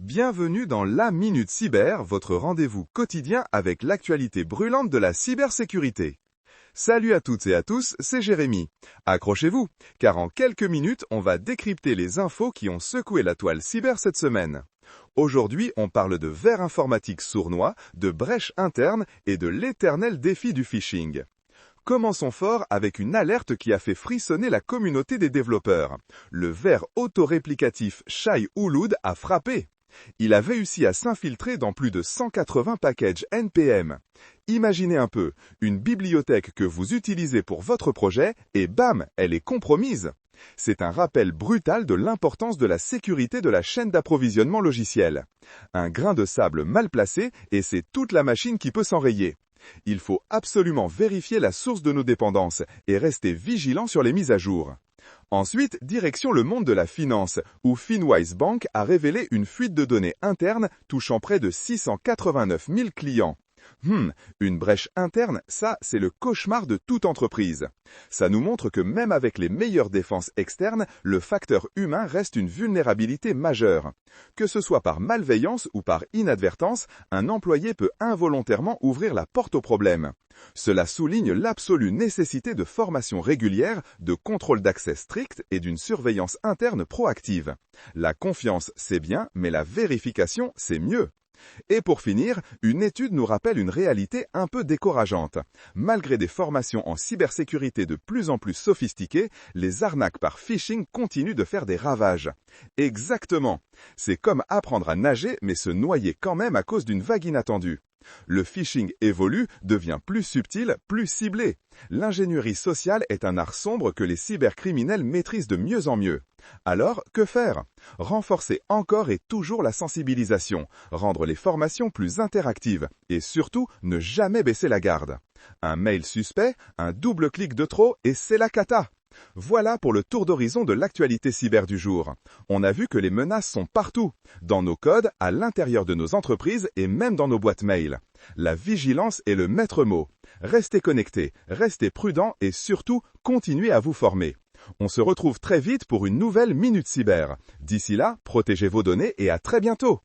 Bienvenue dans la Minute Cyber, votre rendez-vous quotidien avec l'actualité brûlante de la cybersécurité. Salut à toutes et à tous, c'est Jérémy. Accrochez-vous, car en quelques minutes, on va décrypter les infos qui ont secoué la toile cyber cette semaine. Aujourd'hui, on parle de vers informatiques sournois, de brèches internes et de l'éternel défi du phishing. Commençons fort avec une alerte qui a fait frissonner la communauté des développeurs. Le ver autoréplicatif Shai-Hulud a frappé. Il a réussi à s'infiltrer dans plus de 180 packages NPM. Imaginez un peu, une bibliothèque que vous utilisez pour votre projet et bam, elle est compromise. C'est un rappel brutal de l'importance de la sécurité de la chaîne d'approvisionnement logiciel. Un grain de sable mal placé et c'est toute la machine qui peut s'enrayer. Il faut absolument vérifier la source de nos dépendances et rester vigilant sur les mises à jour. Ensuite, direction le monde de la finance, où Finwise Bank a révélé une fuite de données internes touchant près de 689 000 clients. Une brèche interne, ça, c'est le cauchemar de toute entreprise. Ça nous montre que même avec les meilleures défenses externes, le facteur humain reste une vulnérabilité majeure. Que ce soit par malveillance ou par inadvertance, un employé peut involontairement ouvrir la porte au problème. Cela souligne l'absolue nécessité de formation régulière, de contrôle d'accès strict et d'une surveillance interne proactive. La confiance, c'est bien, mais la vérification, c'est mieux. Et pour finir, une étude nous rappelle une réalité un peu décourageante. Malgré des formations en cybersécurité de plus en plus sophistiquées, les arnaques par phishing continuent de faire des ravages. Exactement. C'est comme apprendre à nager mais se noyer quand même à cause d'une vague inattendue. Le phishing évolue, devient plus subtil, plus ciblé. L'ingénierie sociale est un art sombre que les cybercriminels maîtrisent de mieux en mieux. Alors, que faire? Renforcer encore et toujours la sensibilisation, rendre les formations plus interactives et surtout ne jamais baisser la garde. Un mail suspect, un double clic de trop et c'est la cata. Voilà pour le tour d'horizon de l'actualité cyber du jour. On a vu que les menaces sont partout, dans nos codes, à l'intérieur de nos entreprises et même dans nos boîtes mail. La vigilance est le maître mot. Restez connectés, restez prudents et surtout, continuez à vous former. On se retrouve très vite pour une nouvelle Minute Cyber. D'ici là, protégez vos données et à très bientôt.